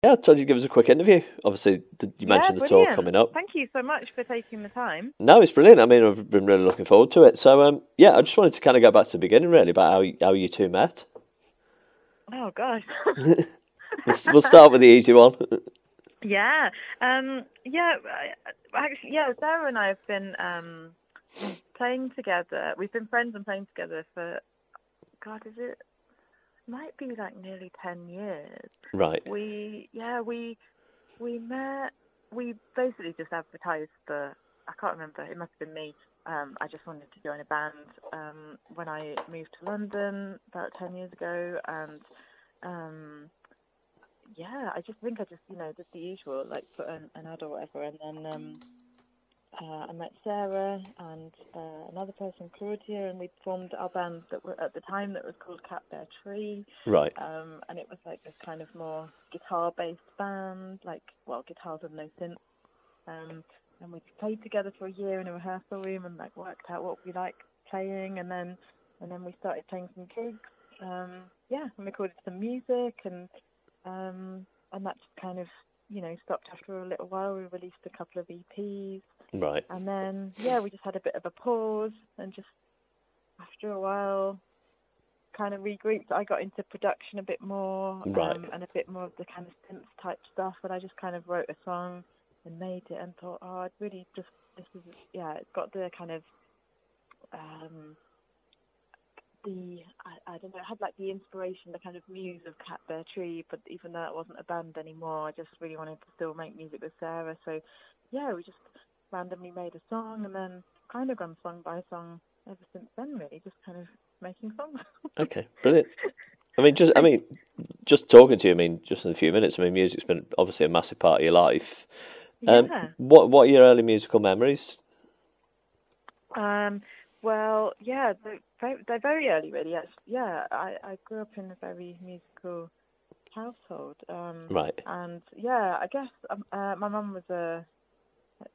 Yeah, I told you to give us a quick interview. Obviously, you Yeah, mentioned the tour brilliant. coming up. Thank you so much for taking the time. No, it's brilliant. I mean, I've been really looking forward to it. So, yeah, I just wanted to kind of go back to the beginning, really, about how you two met. Oh gosh. We'll start with the easy one. Yeah. Yeah, actually, yeah, Sarah and I have been playing together. We've been friends and playing together for, God, might be like nearly 10 years. Right. We met, we basically just advertised I can't remember, it must have been me. I just wanted to join a band when I moved to London about 10 years ago, and um, yeah, I just think I just, did the usual, like put an ad or whatever, and then I met Sarah and another person, Claudia, and we formed our band at the time that was called CATBEAR Tree. Right. And it was like this kind of more guitar-based band, guitars and no synth. And we played together for a year in a rehearsal room and like worked out what we liked playing, and then we started playing some gigs. And recorded some music, and that just kind of stopped after a little while. We released a couple of EPs. Right. And then, we just had a bit of a pause, and just after a while, kind of regrouped. I got into production a bit more, Right. and a bit more of the kind of synth type stuff. And I just kind of wrote a song and made it, and thought, oh, I'd really just, it's got the kind of, I don't know, it had like the inspiration, the kind of muse of CATBEAR Tree, but even though it wasn't a band anymore, I just really wanted to still make music with Sarah. So, yeah, we just randomly made a song, and then kind of gone song by song ever since then, really, just kind of making songs. Okay. Brilliant. Just talking to you. I mean, just in a few minutes. I mean, music's been obviously a massive part of your life. Yeah. What are your early musical memories? Well, yeah, they're very early, really. Yeah, I grew up in a very musical household. Right. And yeah, I guess my mum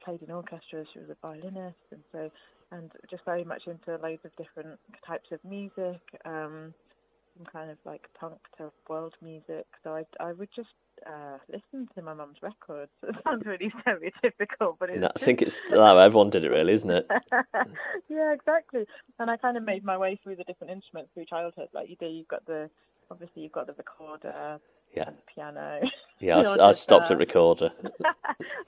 played in orchestras. She was a violinist, and just very much into loads of different types of music, from kind of like punk to world music. So I would just listen to my mum's records. It sounds really stereotypical, but No, I think it's how everyone did it, really, isn't it? Yeah, exactly. And I kind of made my way through the different instruments through childhood. Like you do, obviously you've got the recorder Yeah. and the piano. Yeah, the I stopped at orchestra. recorder.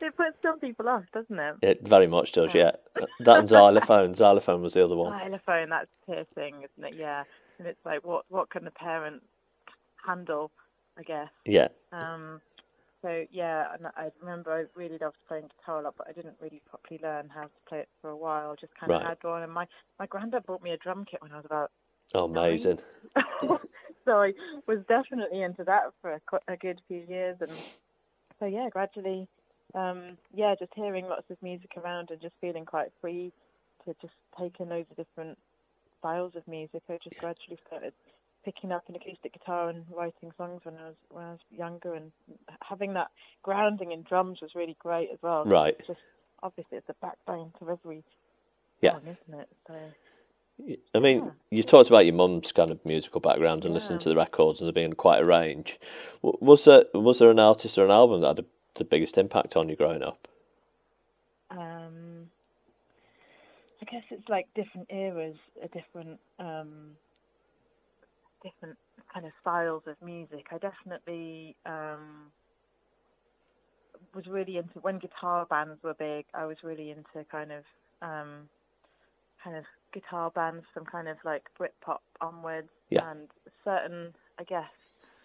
It puts some people off, doesn't it? It very much does, Uh, yeah. That and xylophone. Xylophone was the other one. Xylophone, that's piercing, isn't it? Yeah. And it's like, what can the parent handle, I guess. Yeah. So yeah, and I remember I really loved playing guitar a lot, but I didn't really properly learn how to play it for a while. Just kind of Right. had one, and my granddad bought me a drum kit when I was about Oh, 9. amazing. So I was definitely into that for a good few years, and so yeah, gradually, just hearing lots of music around and just feeling quite free to just take in loads of different styles of music. I just gradually started picking up an acoustic guitar and writing songs when I was younger, and having that grounding in drums was really great as well. Right. It's just obviously it's the backbone to every Yeah. song, isn't it? So I mean, yeah, you talked about your mum's kind of musical background and listening yeah. to the records and there being quite a range. Was there an artist or an album that had the biggest impact on you growing up? I guess it's like different eras, different kind of styles of music. I definitely was really into when guitar bands were big. I was really into kind of guitar bands from kind of like Britpop onwards, Yeah. and certain, I guess,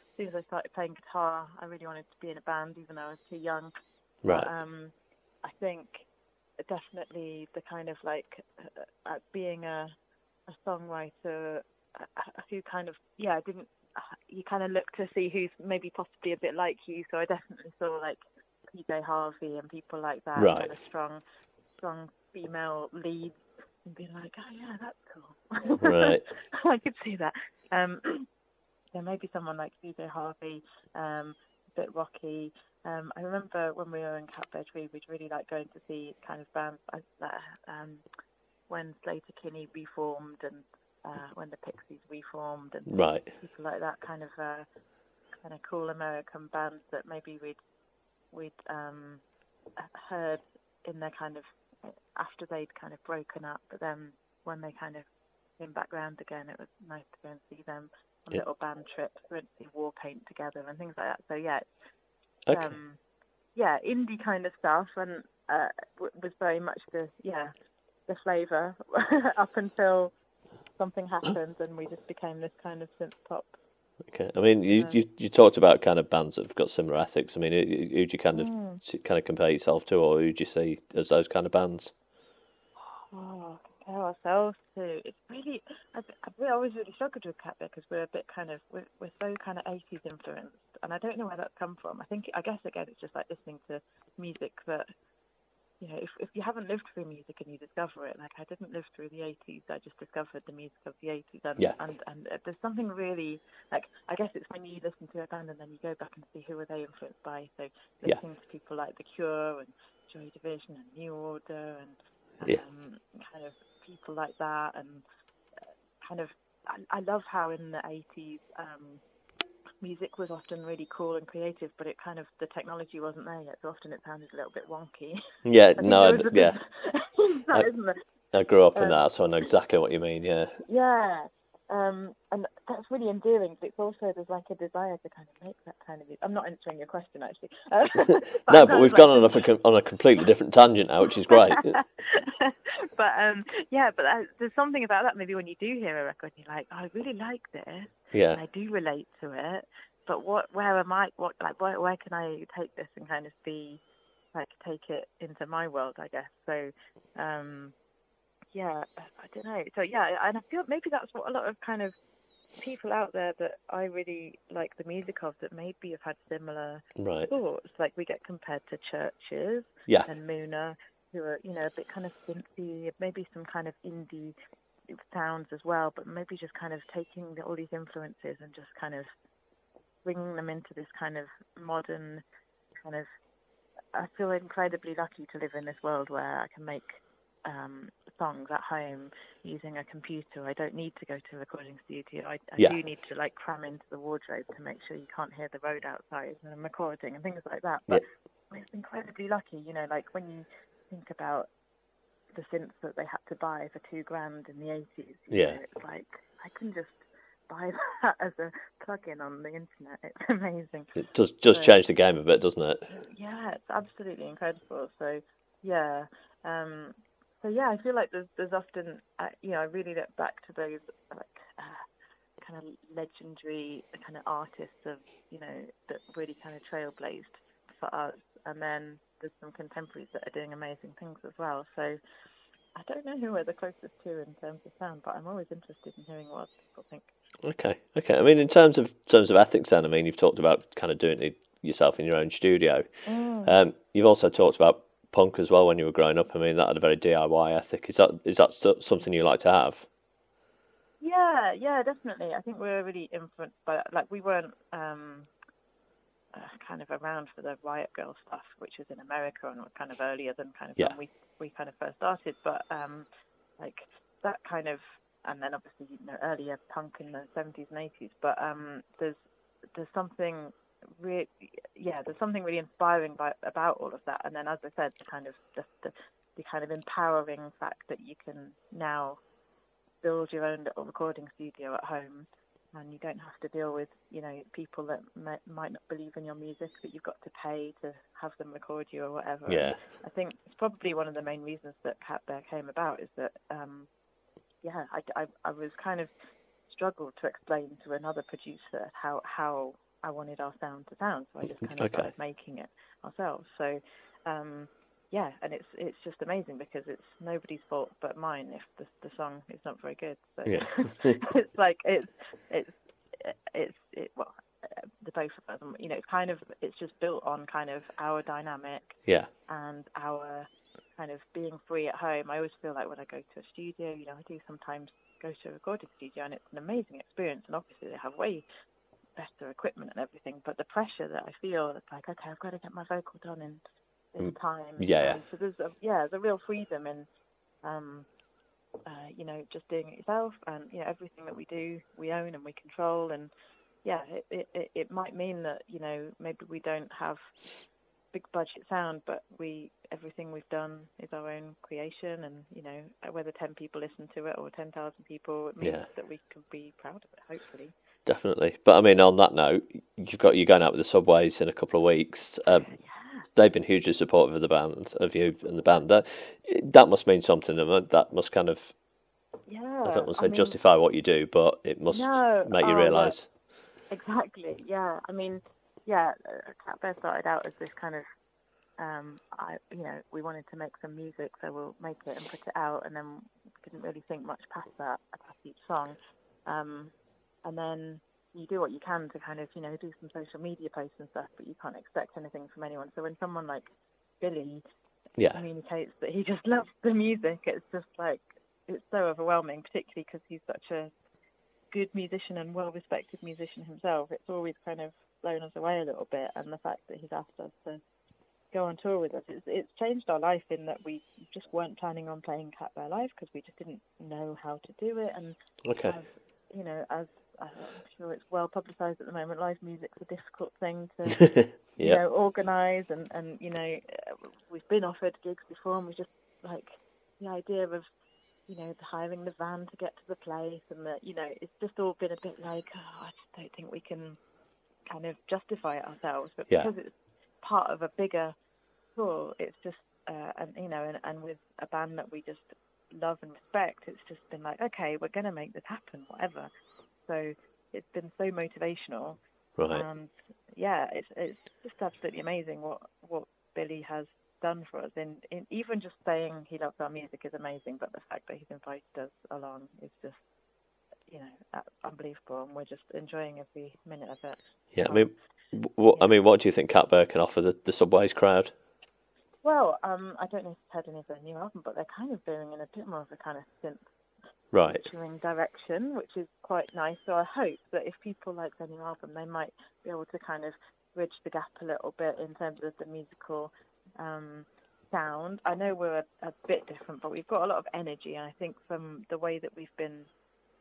as soon as I started playing guitar, I really wanted to be in a band, even though I was too young. Right. But I think definitely the kind of like being a songwriter who kind of, didn't, you kind of look to see who's maybe possibly a bit like you. So I definitely saw like PJ Harvey and people like that, Right. kind of strong female leads, and be like, oh yeah, that's cool. Right. I could see that. Yeah, maybe someone like PJ Harvey, a bit rocky. I remember when we were in CATBEAR Tree, we'd really like going to see kind of bands when Slater Kinney reformed, and when the Pixies reformed, and Right. people like that kind of kind of cool American bands that maybe we'd heard in their kind of, after they'd kind of broken up, but then when they kind of came back round again, it was nice to go and see them on little band trips. We went to see War Paint together and things like that. So yeah, indie kind of stuff, and was very much the flavour up until something happened and we just became this kind of synth pop. Okay, I mean, you talked about kind of bands that have got similar ethics. I mean, who do you kind of compare yourself to, or who do you see as those kind of bands? Compare ourselves to, it's really, I've always really struggled with CATBEAR because we're a bit kind of, we're so kind of 80s influenced, and I don't know where that's come from. I guess again it's just like listening to music that, you know, if you haven't lived through music and you discover it, like I didn't live through the 80s, I just discovered the music of the 80s, and there's something really, like, I guess it's when you listen to a band and then you go back and see who were they influenced by, so listening to people like The Cure and Joy Division and New Order and kind of people like that, and kind of, I love how in the 80s, music was often really cool and creative, but it kind of, the technology wasn't there yet, so often it sounded a little bit wonky. Yeah, Isn't it? I grew up in that, so I know exactly what you mean, Yeah, and that's really endearing, but it's also, there's like a desire to kind of make that kind of music. I'm not answering your question, actually. But we've gone on a completely different tangent now, which is great. But there's something about that, maybe when you do hear a record, and you're like, oh, I really like this, and I do relate to it, but where am I, where can I take this and kind of take it into my world, I guess. So, I don't know. So, and I feel maybe that's what a lot of kind of people out there that I really like the music of that maybe have had similar thoughts. Like, we get compared to Churches and Moona, who are, you know, a bit kind of synthy, maybe some kind of indie sounds as well, but maybe just kind of taking all these influences and just kind of bringing them into this kind of modern kind of, I feel incredibly lucky to live in this world where I can make songs at home using a computer. I don't need to go to a recording studio. I do need to like cram into the wardrobe to make sure you can't hear the road outside when I'm recording and things like that. But it's incredibly lucky, you know, like when you think about the synths that they had to buy for $2,000 in the 80s. You know, it's like I can just buy that as a plug-in on the internet. It's amazing. It does change the game a bit, doesn't it? Yeah, it's absolutely incredible. So I feel like there's often, you know, I really look back to those kind of legendary kind of artists of, you know, that really kind of trailblazed for us, and then there's some contemporaries that are doing amazing things as well. So I don't know who we're the closest to in terms of sound, but I'm always interested in hearing what other people think. Okay. I mean, in terms of ethics, then, I mean, you've talked about kind of doing it yourself in your own studio. You've also talked about punk as well when you were growing up. I mean, that had a very DIY ethic. Is that something you like to have? Yeah, definitely. I think we're really influenced by that. Like, we weren't kind of around for the Riot Girl stuff, which was in America and was kind of earlier than kind of when we kind of first started. But like that kind of, and then obviously, you know, earlier punk in the 70s and 80s. But there's something really, there's something really inspiring about all of that. And then, as I said, kind of just the kind of empowering fact that you can now build your own little recording studio at home, and you don't have to deal with, you know, people that might not believe in your music, that you've got to pay to have them record you or whatever. Yeah. I think it's probably one of the main reasons that CATBEAR came about is that, I was kind of struggled to explain to another producer how I wanted our sound to sound, so I just kind of started making it ourselves. So, and it's just amazing because it's nobody's fault but mine if the song is not very good. So it's like the both of us, you know, it's just built on kind of our dynamic and our kind of being free at home. I always feel like when I go to a studio, you know, I do sometimes go to a recording studio and it's an amazing experience, and obviously they have way better equipment and everything, but the pressure that I feel, it's like, okay, I've got to get my vocal done in this time. So there's a real freedom in, you know, just doing it yourself, and, you know, everything that we do, we own and we control, and yeah, it might mean that, you know, maybe we don't have big budget sound, but everything we've done is our own creation, and, you know, whether 10 people listen to it or 10,000 people, it means that we can be proud of it, hopefully. Definitely. But I mean, on that note, you're going out with the Subways in a couple of weeks. They've been hugely supportive of the band, of you and the band. That must mean something. That must kind of, I don't want to say justify what you do, but it must make you realise. Exactly. Yeah. I mean, CATBEAR started out as this kind of, we wanted to make some music, so we'll make it and put it out, and then didn't really think much past that, past each song. And then you do what you can to kind of, you know, do some social media posts and stuff, but you can't expect anything from anyone. So when someone like Billy communicates that he just loves the music, it's just like, it's so overwhelming, particularly because he's such a good musician and well-respected musician himself. It's always kind of blown us away a little bit, and the fact that he's asked us to go on tour with us, it's changed our life in that we just weren't planning on playing CATBEAR live because we just didn't know how to do it. And as I'm sure it's well publicised at the moment, live music's a difficult thing to you know, organise, and you know, we've been offered gigs before, and we just like the idea of, you know, hiring the van to get to the place, and that, you know, it's just all been a bit like, I just don't think we can kind of justify it ourselves. But because it's part of a bigger tour, it's just, and with a band that we just love and respect, it's just been like, okay, we're going to make this happen, whatever. So it's been so motivational. Right. And it's just absolutely amazing what Billy has done for us. In even just saying he loves our music is amazing, but the fact that he's invited us along is just, you know, unbelievable, and we're just enjoying every minute of it. Yeah, I mean, what do you think CATBEAR can offer the Subways crowd? Well, I don't know if you've heard any of their new album, but they're kind of going in a bit more of a kind of synth featuring direction, which is quite nice. So I hope that if people like their new album, they might be able to kind of bridge the gap a little bit in terms of the musical sound. I know we're a bit different, but we've got a lot of energy, and I think from the way that we've been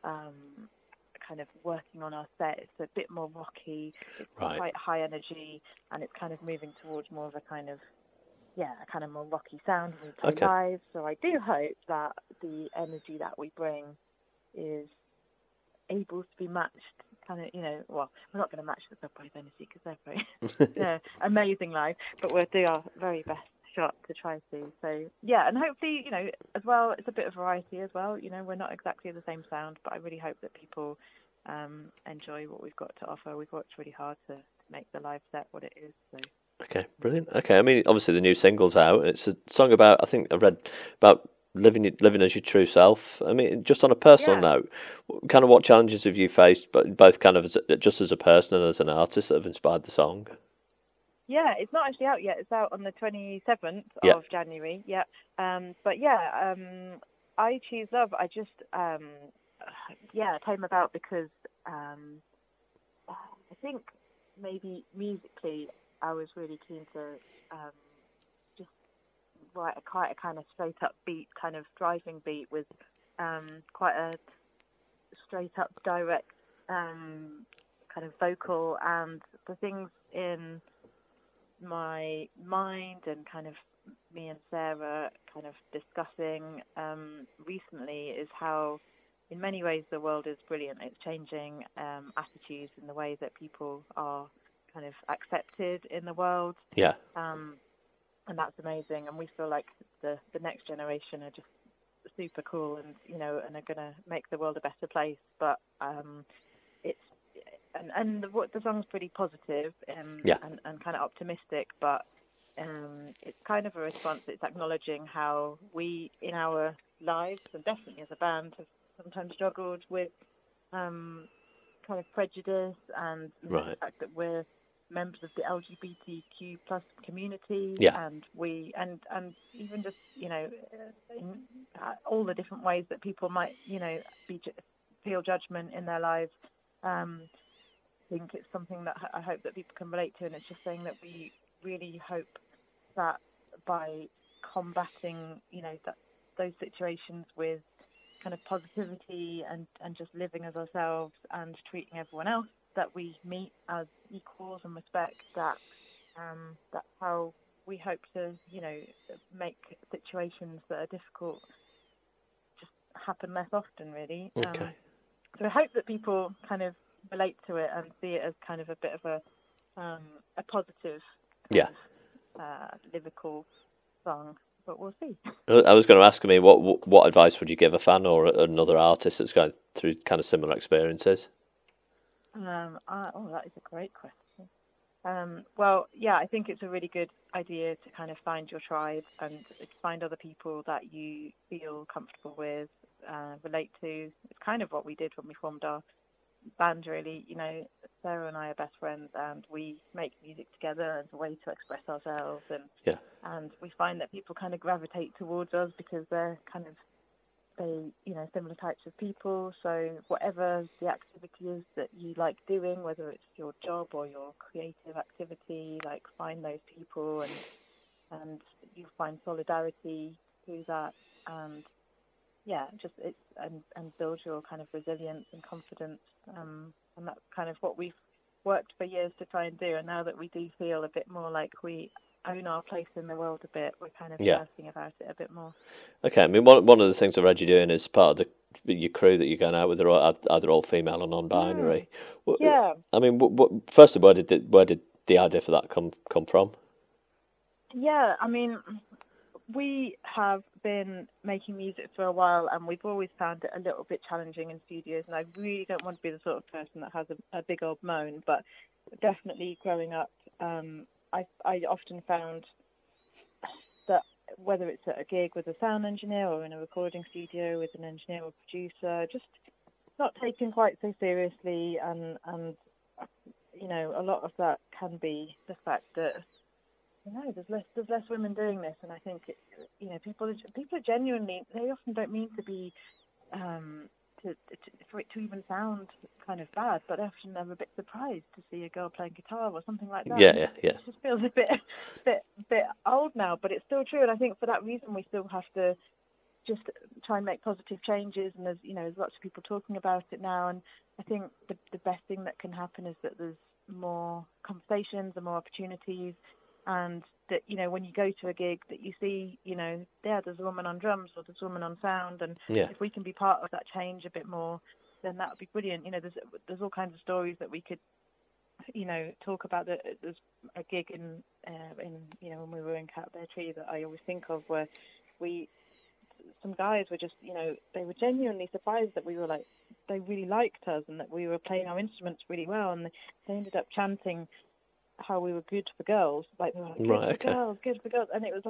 kind of working on our set, it's a bit more rocky, it's quite high energy, and it's kind of moving towards more of a kind of more rocky sound when we play live. So I do hope that the energy that we bring is able to be matched, kind of, you know, well, we're not going to match the Subway's energy because they're very amazing live, but we'll do our very best shot to try to. So, and hopefully, you know, as well, it's a bit of variety as well. You know, we're not exactly the same sound, but I really hope that people enjoy what we've got to offer. We've worked really hard to make the live set what it is, so... Okay, brilliant. Okay, I mean, obviously the new single's out. It's a song about, I think I read about living as your true self. I mean, just on a personal note, kind of what challenges have you faced, but both kind of just as a person and as an artist, that have inspired the song? Yeah, it's not actually out yet. It's out on the 27th of January. Yeah, I Choose Love. I just it came about because I think maybe musically, I was really keen to just write quite a kind of straight up beat, kind of driving beat with quite a straight up direct kind of vocal, and the things in my mind and kind of me and Sarah kind of discussing recently is how in many ways the world is brilliant. It's changing attitudes in the way that people are kind of accepted in the world, and that's amazing. And we feel like the next generation are just super cool, and you know, and are going to make the world a better place. But it's the song's pretty positive and kind of optimistic, but it's kind of a response. It's acknowledging how we in our lives, and definitely as a band, have sometimes struggled with kind of prejudice and the fact that we're members of the LGBTQ plus community, and we and even just, you know, in all the different ways that people might, you know, feel judgment in their lives. I think it's something that I hope that people can relate to, and it's just saying that we really hope that by combating, you know, those situations with kind of positivity and just living as ourselves and treating everyone else that we meet as equals and respect that. That's how we hope to, make situations that are difficult just happen less often, really. Okay. So I hope that people kind of relate to it and see it as kind of a bit of a positive lyrical song, but we'll see. I was going to ask, what advice would you give a fan or another artist that's going through kind of similar experiences? That is a great question. Well, yeah, I think it's a really good idea to kind of find your tribe and find other people that you feel comfortable with, relate to. It's kind of what we did when we formed our band, really. Sarah and I are best friends, and we make music together as a way to express ourselves, and we find that people kind of gravitate towards us because they're kind of similar types of people. So whatever the activity is that you like doing, whether it's your job or your creative activity, like find those people and you find solidarity through that, and and build your kind of resilience and confidence, and that's kind of what we've worked for years to try and do. And now that we do feel a bit more like we own our place in the world a bit, we're kind of asking about it a bit more. Okay, one of the things I've read you doing is part of your crew that you're going out with are either all female or non-binary. Yeah. Firstly, where did the idea for that come from? Yeah, we have been making music for a while, and we've always found it a little bit challenging in studios, and I really don't want to be the sort of person that has a big old moan, but definitely growing up, I often found that whether it's at a gig with a sound engineer or in a recording studio with an engineer or producer, just not taken quite so seriously, and a lot of that can be the fact that there's less women doing this, and I think people are genuinely, they often don't mean to be for it to even sound kind of bad, but often they're a bit surprised to see a girl playing guitar or something like that. Yeah. It just feels a bit old now, but it's still true, and I think for that reason we still have to just try and make positive changes, and there's lots of people talking about it now, and I think the best thing that can happen is that there's more conversations and more opportunities, and that when you go to a gig that you see there's a woman on drums or there's a woman on sound, and if we can be part of that change a bit more, then that would be brilliant. There's all kinds of stories that we could talk about. There's a gig in when we were in CATBEAR Tree that I always think of, where some guys were just they were genuinely surprised that we were they really liked us and that we were playing our instruments really well, and they ended up chanting how we were good for girls, they were good for girls, and it was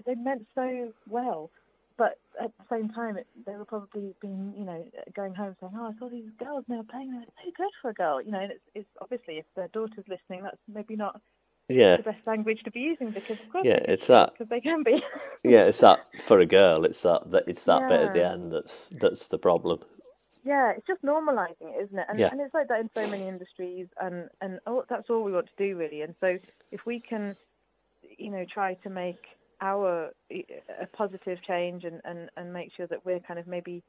they meant so well, but at the same time they were probably going home saying, I saw these girls now playing, they're so good for a girl, and it's obviously, if their daughter's listening, that's maybe not the best language to be using, because of course it's that, because they can be. It's that for a girl, it's that bit at the end that's the problem. Yeah, it's just normalising it, isn't it? And it's like that in so many industries, and that's all we want to do, really. And so if we can, try to make a positive change and make sure that we're kind of maybe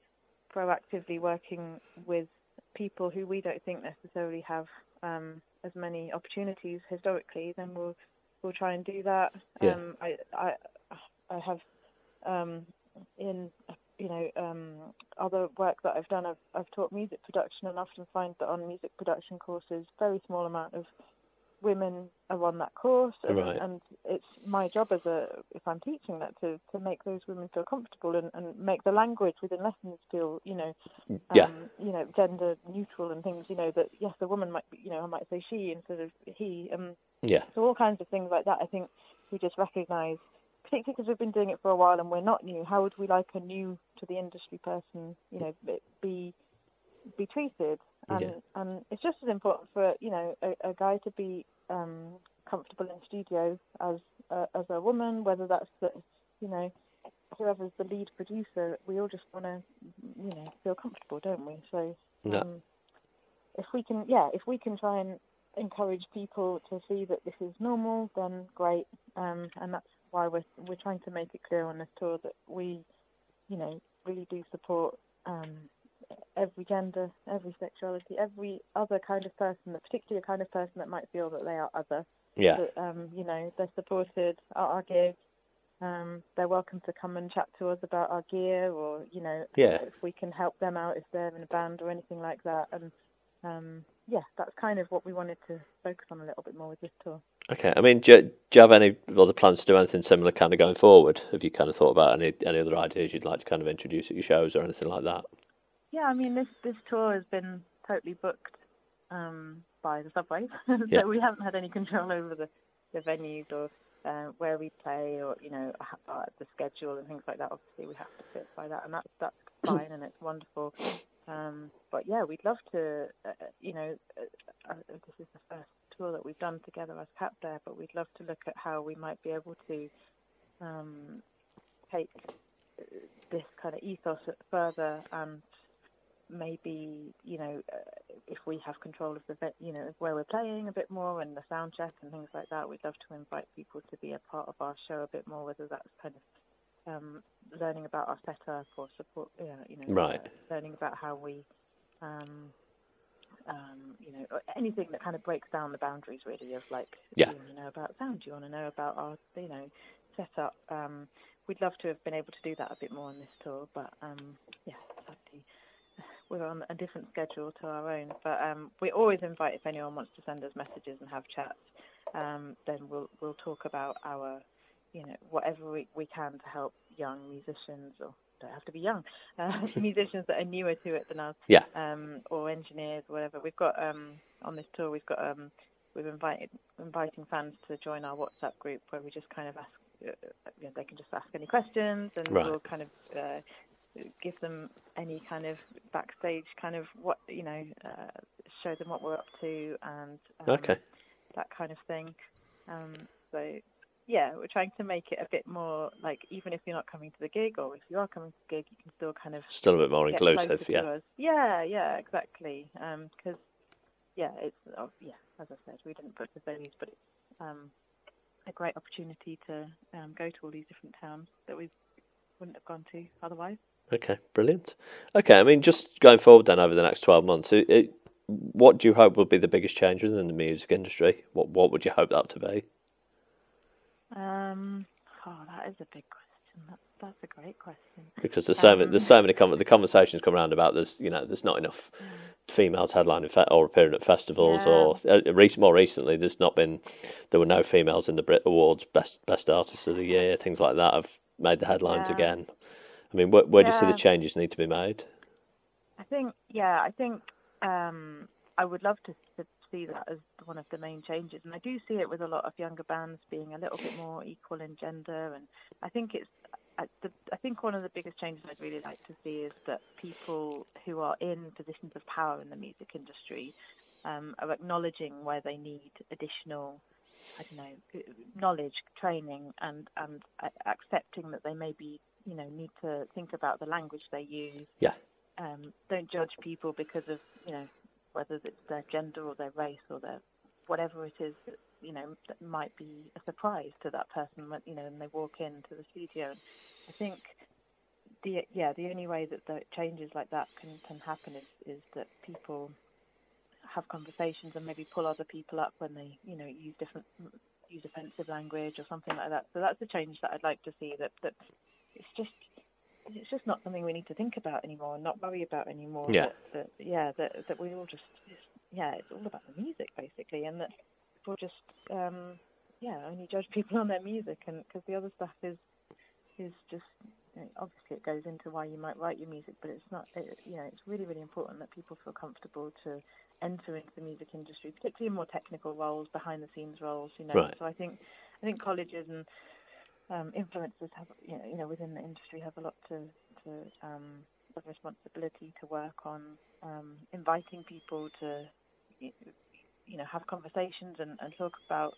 proactively working with people who we don't think necessarily have as many opportunities historically, then we'll try and do that. I have in other work that I've done, I've taught music production, and often find that on music production courses, very small amount of women are on that course, and it's my job if I'm teaching that, to make those women feel comfortable and make the language within lessons feel gender neutral, and things that yes, a woman might be, I might say she instead of he, so all kinds of things like that. I think we just recognise, particularly because we've been doing it for a while and we're not new, how would we like a new to the industry person be treated, and it's just as important for a guy to be comfortable in the studio as a woman, whether that's whoever's the lead producer. We all just want to feel comfortable, don't we? So if we can try and encourage people to see that this is normal, then great, and that's why we're trying to make it clear on this tour that we really do support every gender, every sexuality, every other kind of person, the particular kind of person that might feel that they are other. Yeah. That, they're supported at our gigs. They're welcome to come and chat to us about our gear, or if we can help them out if they're in a band or anything like that. And that's kind of what we wanted to focus on a little bit more with this tour. Okay, I mean, do you have any other plans to do anything similar kind of going forward? Have you kind of thought about any other ideas you'd like to kind of introduce at your shows or anything like that? Yeah, I mean, this tour has been totally booked by the subways, Yeah. So we haven't had any control over the venues or where we play, or the schedule and things like that. Obviously, we have to fit by that, and that's fine, and it's wonderful. But yeah, we'd love to. This is the first tour that we've done together as CATBEAR, but we'd love to look at how we might be able to take this kind of ethos further, and maybe if we have control of where we're playing a bit more and the sound check and things like that, we'd love to invite people to be a part of our show a bit more, whether that's kind of learning about our setup or support, right. Learning about how we anything that kind of breaks down the boundaries really of like, yeah. Do you want to know about sound? Do you want to know about our setup? We'd love to have been able to do that a bit more on this tour, but sadly we're on a different schedule to our own. But we always invite, if anyone wants to send us messages and have chats, then we'll talk about our whatever we can to help young musicians, or don't have to be young, musicians that are newer to it than us, yeah. Or engineers, or whatever. We've got on this tour, we're inviting fans to join our WhatsApp group, where we just kind of ask, they can just ask any questions, and right. we'll kind of give them any kind of backstage kind of show them what we're up to, and okay. that kind of thing. So yeah, we're trying to make it a bit more like, even if you're not coming to the gig, or if you are coming to the gig, you can still kind of still a bit more inclusive, yeah. Yeah, exactly. Because it's as I said, we didn't book the venues, but it's a great opportunity to go to all these different towns that we wouldn't have gone to otherwise. Okay, brilliant. Okay, I mean, just going forward then over the next 12 months, what do you hope will be the biggest change within the music industry? What would you hope that to be? That is a big question. That's a great question. Because there's so many the conversations come around about there's not enough females headlining or appearing at festivals, or more recently there were no females in the Brit Awards best artists of the year, things like that have made the headlines again. I mean, where do you see the changes need to be made? I think I would love to see that as one of the main changes, and I do see it with a lot of younger bands being a little bit more equal in gender, and I think I think one of the biggest changes I'd really like to see is that people who are in positions of power in the music industry are acknowledging where they need additional, knowledge, training, and accepting that they maybe need to think about the language they use. Yeah. Don't judge people because of whether it's their gender or their race or their whatever it is that that might be a surprise to that person when when they walk into the studio. And I think the only way that the changes like that can happen is that people have conversations and maybe pull other people up when they use offensive language or something like that. So that's a change that I'd like to see, that it's just not something we need to think about anymore and not worry about anymore. Yeah. That we all just it's all about the music basically, and that people just only judge people on their music, and because the other stuff is just obviously it goes into why you might write your music, but it's not. It's really, really important that people feel comfortable to enter into the music industry, particularly in more technical roles, behind the scenes roles. Right. So I think colleges and influencers have within the industry have a lot of responsibility to work on inviting people to have conversations and talk about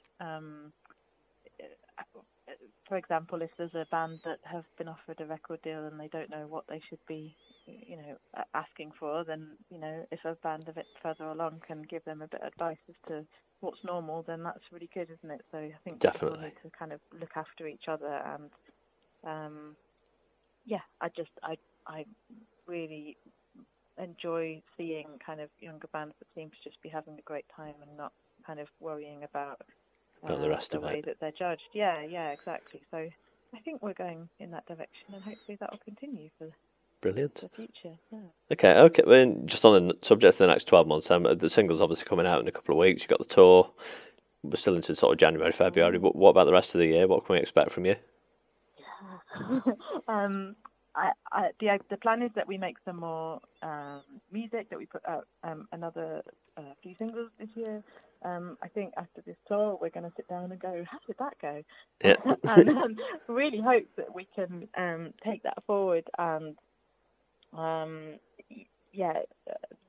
for example, if there's a band that have been offered a record deal and they don't know what they should be asking for, then if a band a bit further along can give them a bit of advice as to what's normal, then that's really good, isn't it? So I think definitely people need to kind of look after each other, and I really enjoy seeing kind of younger bands that seem to just be having a great time and not kind of worrying about the rest of way it. that they're judged. Yeah, exactly. So I think we're going in that direction, and hopefully that will continue for Brilliant. the future. Yeah. Okay. Well, just on the subject of the next 12 months, the single's obviously coming out in a couple of weeks. You've got the tour. We're still into sort of January, February. What about the rest of the year? What can we expect from you? The plan is that we make some more music, that we put out another few singles this year. I think after this tour, we're going to sit down and go, how did that go? Yeah. And really hope that we can take that forward and,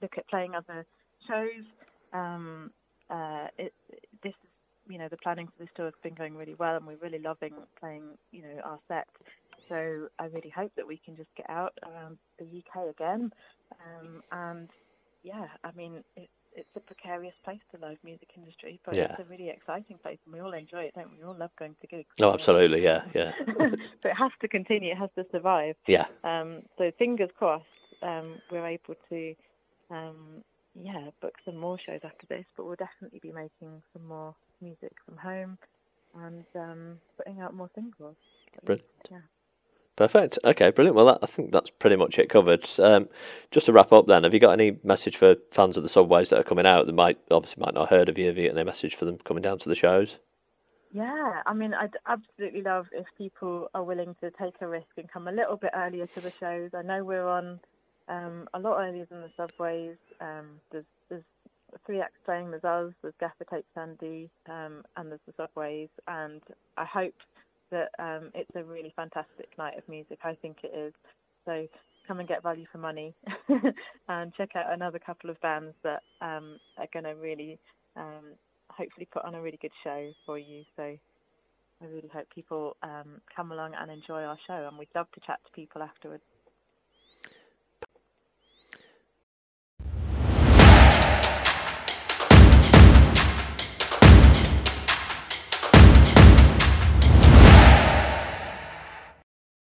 look at playing other shows. This is, the planning for this tour has been going really well, and we're really loving playing, our set. So I really hope that we can just get out around the UK again. It's a precarious place, the live music industry, but it's a really exciting place, and we all enjoy it, don't we? We all love going to gigs. Oh, absolutely, yeah. So it has to continue, it has to survive. Yeah. So fingers crossed, we're able to, book some more shows after this, but we'll definitely be making some more music from home and putting out more singles. Brilliant. Yeah. Perfect. Okay, brilliant. Well, I think that's pretty much it covered. Just to wrap up then, have you got any message for fans of the Subways that are coming out that might not have heard of you? Have you got any message for them coming down to the shows? Yeah, I mean, I'd absolutely love if people are willing to take a risk and come a little bit earlier to the shows. I know we're on a lot earlier than the Subways. There's 3 acts playing. There's us, there's Gaffer Tape Sandy, and there's the Subways. And I hope that it's a really fantastic night of music. I think it is. So come and get value for money and check out another couple of bands that are going to really hopefully put on a really good show for you. So I really hope people come along and enjoy our show, and we'd love to chat to people afterwards.